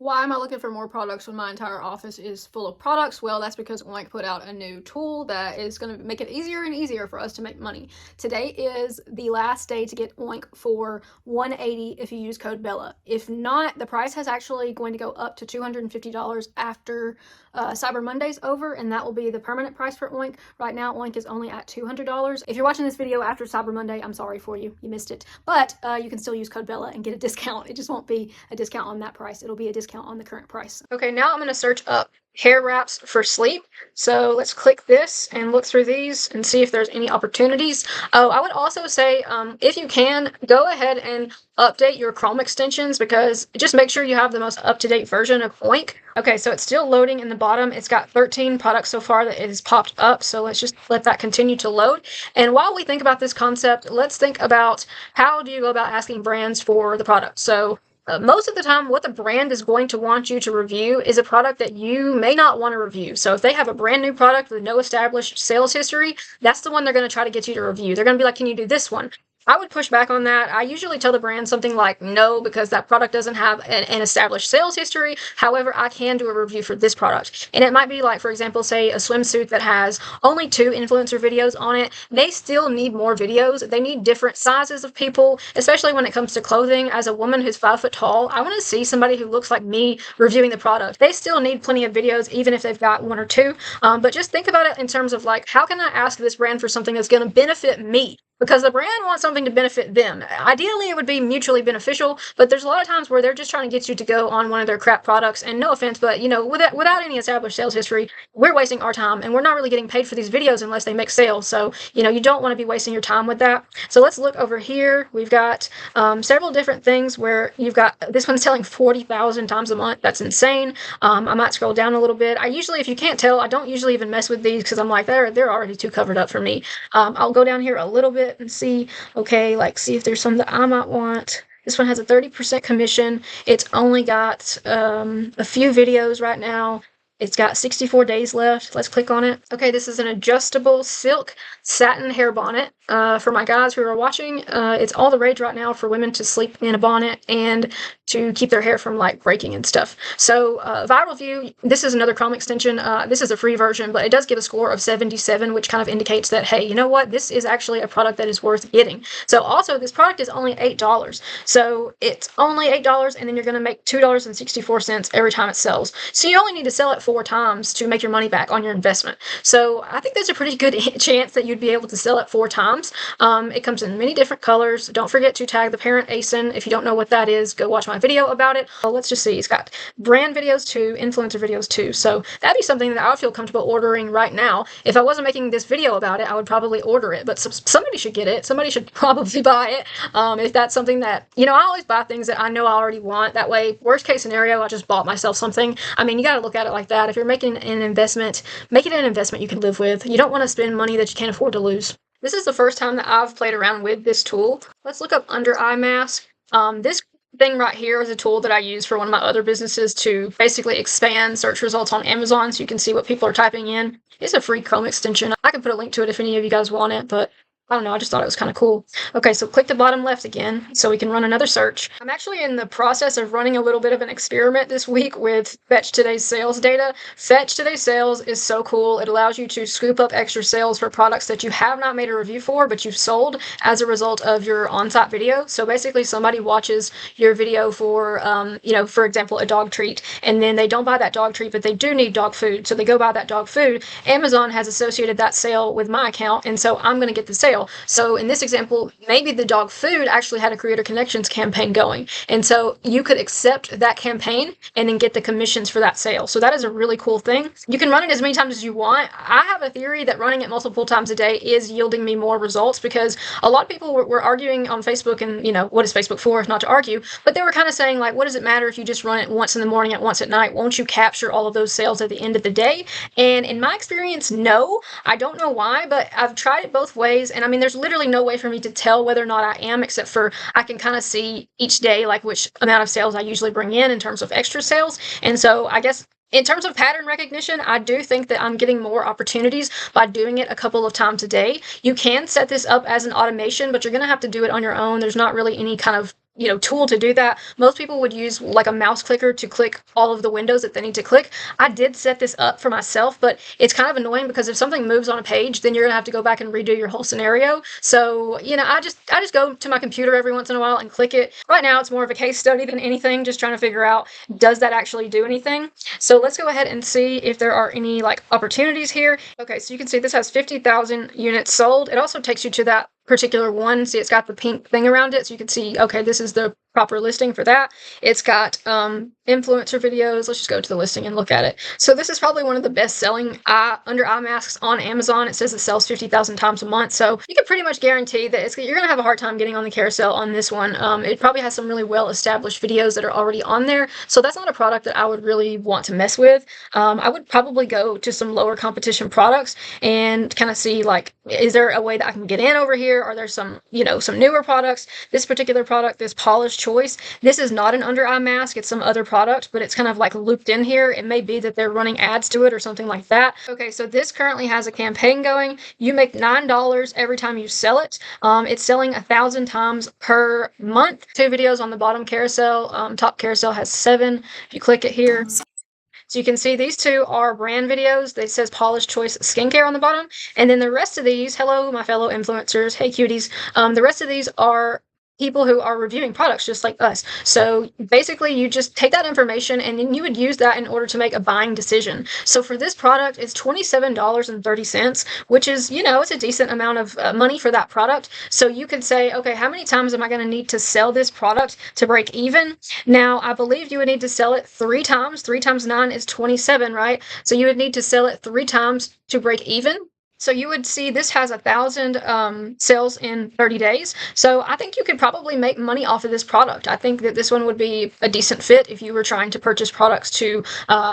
Why am I looking for more products when my entire office is full of products? Well, that's because Oink put out a new tool that is going to make it easier and easier for us to make money. Today is the last day to get Oink for $180 if you use code Bella. If not, the price has actually going to go up to $250 after Cyber Monday's over, and that will be the permanent price for Oink. Right now, Oink is only at $200. If you're watching this video after Cyber Monday, I'm sorry for you. You missed it. But you can still use code Bella and get a discount. It just won't be a discount on that price. It'll be a discount on the current price. Okay, now I'm going to search up hair wraps for sleep. So let's click this and look through these and see if there's any opportunities. Oh, I would also say if you can, go ahead and update your Chrome extensions, because just make sure you have the most up-to-date version of Oink. Okay, so it's still loading in the bottom. It's got 13 products so far that it has popped up, so let's just let that continue to load. And while we think about this concept, let's think about how do you go about asking brands for the product. So most of the time, what the brand is going to want you to review is a product that you may not want to review. So if they have a brand new product with no established sales history, that's the one they're going to try to get you to review. They're going to be like, can you do this one? I would push back on that. I usually tell the brand something like no, because that product doesn't have an established sales history. However, I can do a review for this product. And it might be like, for example, say a swimsuit that has only 2 influencer videos on it. They still need more videos. They need different sizes of people, especially when it comes to clothing. As a woman who's 5 foot tall, I want to see somebody who looks like me reviewing the product. They still need plenty of videos, even if they've got 1 or 2. But just think about it in terms of like, how can I ask this brand for something that's going to benefit me? Because the brand wants something to benefit them. Ideally, it would be mutually beneficial, but there's a lot of times where they're just trying to get you to go on one of their crap products. And no offense, but without any established sales history, we're wasting our time, and we're not really getting paid for these videos unless they make sales. So you don't want to be wasting your time with that. So let's look over here. We've got several different things where you've got this one's selling 40,000 times a month. That's insane. I might scroll down a little bit. I usually, if you can't tell, I don't usually even mess with these because I'm like they're already too covered up for me. I'll go down here a little bit and see, okay, like see if there's some that I might want. This one has a 30% commission. It's only got a few videos right now. It's got 64 days left. Let's click on it. Okay, this is an adjustable silk satin hair bonnet. For my guys who are watching, it's all the rage right now for women to sleep in a bonnet and to keep their hair from like breaking and stuff. So viral view, this is another Chrome extension. This is a free version, but it does give a score of 77, which kind of indicates that, hey, you know what? This is actually a product that is worth getting. So also this product is only $8. So it's only $8, and then you're going to make $2.64 every time it sells. So you only need to sell it 4 times to make your money back on your investment. So I think there's a pretty good chance that you'd be able to sell it 4 times. It comes in many different colors. Don't forget to tag the parent ASIN. If you don't know what that is, go watch my video about it. Well, let's just see. It's got brand videos too, influencer videos too. So that'd be something that I would feel comfortable ordering right now. If I wasn't making this video about it, I would probably order it, but somebody should get it. Somebody should probably buy it. If that's something that, I always buy things that I know I already want. That way, worst case scenario, I just bought myself something. I mean, you got to look at it like that. If you're making an investment, make it an investment you can live with. You don't want to spend money that you can't afford to lose. This is the first time that I've played around with this tool. Let's look up under eye mask. This thing right here is a tool that I use for one of my other businesses to basically expand search results on Amazon so you can see what people are typing in. It's a free Chrome extension. I can put a link to it if any of you guys want it, but I don't know, I just thought it was kind of cool. Okay, so click the bottom left again so we can run another search. I'm actually in the process of running a little bit of an experiment this week with Fetch Today's Sales data. Fetch Today's Sales is so cool. It allows you to scoop up extra sales for products that you have not made a review for, but you've sold as a result of your on-site video. So basically somebody watches your video for, for example, a dog treat, and then they don't buy that dog treat, but they do need dog food. So they go buy that dog food. Amazon has associated that sale with my account, and so I'm going to get the sale. So in this example, maybe the dog food actually had a Creator Connections campaign going. And so you could accept that campaign and then get the commissions for that sale. So that is a really cool thing. You can run it as many times as you want. I have a theory that running it multiple times a day is yielding me more results, because a lot of people were arguing on Facebook, and what is Facebook for if not to argue? But they were kind of saying, like, what does it matter if you just run it once in the morning and once at night? Won't you capture all of those sales at the end of the day? And in my experience, no. I don't know why, but I've tried it both ways. And I mean, there's literally no way for me to tell whether or not I am, except for I can kind of see each day, like, which amount of sales I usually bring in terms of extra sales. And so I guess in terms of pattern recognition, I do think that I'm getting more opportunities by doing it a couple of times a day. You can set this up as an automation, but you're going to have to do it on your own. There's not really any kind of tool to do that. Most people would use like a mouse clicker to click all of the windows that they need to click. I did set this up for myself, but it's kind of annoying because if something moves on a page, then you're gonna have to go back and redo your whole scenario. So, I just go to my computer every once in a while and click it. Right now, it's more of a case study than anything, just trying to figure out, does that actually do anything? So let's go ahead and see if there are any like opportunities here. Okay, so you can see this has 50,000 units sold. It also takes you to that particular one. See, it's got the pink thing around it, so you can see, okay, this is the proper listing for that. It's got influencer videos. Let's just go to the listing and look at it. So this is probably one of the best selling under eye masks on Amazon. It says it sells 50,000 times a month, so you can pretty much guarantee that you're gonna have a hard time getting on the carousel on this one. It probably has some really well established videos that are already on there, so that's not a product that I would really want to mess with. I would probably go to some lower competition products and kind of see, like, is there a way that I can get in over here? Are there some some newer products? This particular product, this Polished Choice, this is not an under eye mask. It's some other product, but it's kind of like looped in here. It may be that they're running ads to it or something like that. Okay, so this currently has a campaign going. You make $9 every time you sell it. It's selling 1,000 times per month. 2 videos on the bottom carousel. Top carousel has 7. If you click it here, so you can see these 2 are brand videos. It says Polished Choice Skincare on the bottom. And then the rest of these, hello, my fellow influencers. Hey, cuties. The rest of these are people who are reviewing products just like us. So basically you just take that information and then you would use that in order to make a buying decision. So for this product, it's $27.30, which is, it's a decent amount of money for that product. So you could say, okay, how many times am I going to need to sell this product to break even? Now, I believe you would need to sell it 3 times. 3 times 9 is 27, right? So you would need to sell it 3 times to break even. So you would see this has 1,000 sales in 30 days. So I think you could probably make money off of this product. I think that this one would be a decent fit if you were trying to purchase products to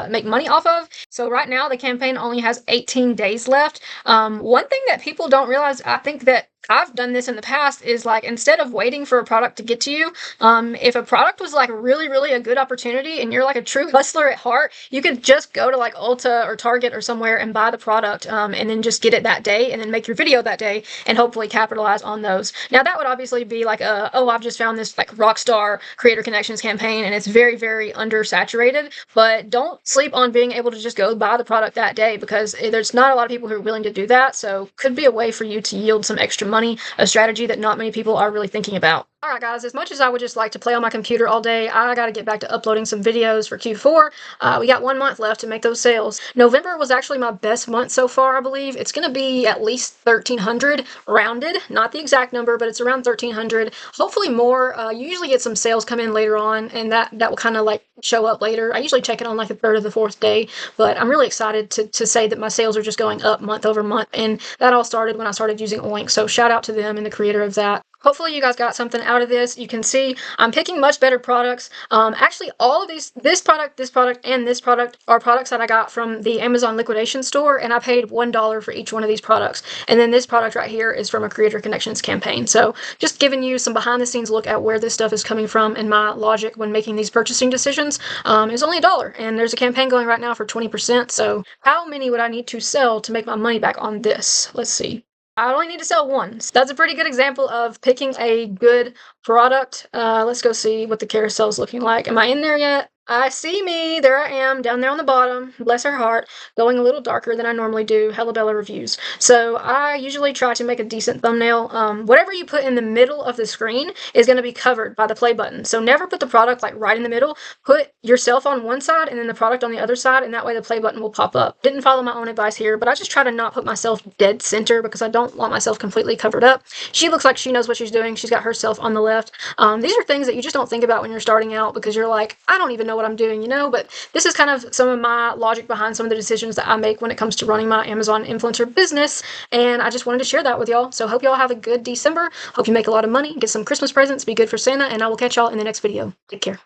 make money off of. So right now the campaign only has 18 days left. One thing that people don't realize, I think that I've done this in the past, is like, instead of waiting for a product to get to you, if a product was like really, really a good opportunity and you're like a true hustler at heart, you could just go to like Ulta or Target or somewhere and buy the product and then just get it that day and then make your video that day and hopefully capitalize on those. Now that would obviously be like I've just found this like Rockstar Creator Connections campaign and it's very, very undersaturated, but don't sleep on being able to just go buy the product that day, because there's not a lot of people who are willing to do that. So could be a way for you to yield some extra money, a strategy that not many people are really thinking about. Alright guys, as much as I would just like to play on my computer all day, I gotta get back to uploading some videos for Q4. We got 1 month left to make those sales. November was actually my best month so far, I believe. It's gonna be at least 1,300 rounded, not the exact number, but it's around 1,300. Hopefully more. You usually get some sales come in later on, and that will kind of like show up later. I usually check it on like the 3rd or the 4th day, but I'm really excited to say that my sales are just going up month over month, and that all started when I started using Oink, so shout out to them and the creator of that. Hopefully you guys got something out of this. You can see I'm picking much better products. Actually, all of this product, and this product are products that I got from the Amazon liquidation store, and I paid $1 for each one of these products. And then this product right here is from a Creator Connections campaign. So just giving you some behind the scenes look at where this stuff is coming from and my logic when making these purchasing decisions. It's only $1, and there's a campaign going right now for 20%. So how many would I need to sell to make my money back on this? Let's see. I only need to sell 1. So that's a pretty good example of picking a good product. Let's go see what the carousel is looking like. Am I in there yet? I see me. There I am, down there on the bottom. Bless her heart. Going a little darker than I normally do. Hella Bella reviews. So I usually try to make a decent thumbnail. Whatever you put in the middle of the screen is going to be covered by the play button. So never put the product like right in the middle. Put yourself on one side and then the product on the other side, and that way the play button will pop up. Didn't follow my own advice here, but I just try to not put myself dead center because I don't want myself completely covered up. She looks like she knows what she's doing. She's got herself on the left. These are things that you just don't think about when you're starting out, because you're like, I don't even know what I'm doing, but this is kind of some of my logic behind some of the decisions that I make when it comes to running my Amazon influencer business, and I just wanted to share that with y'all. So hope y'all have a good December. Hope you make a lot of money, get some Christmas presents, be good for Santa, and I will catch y'all in the next video. Take care.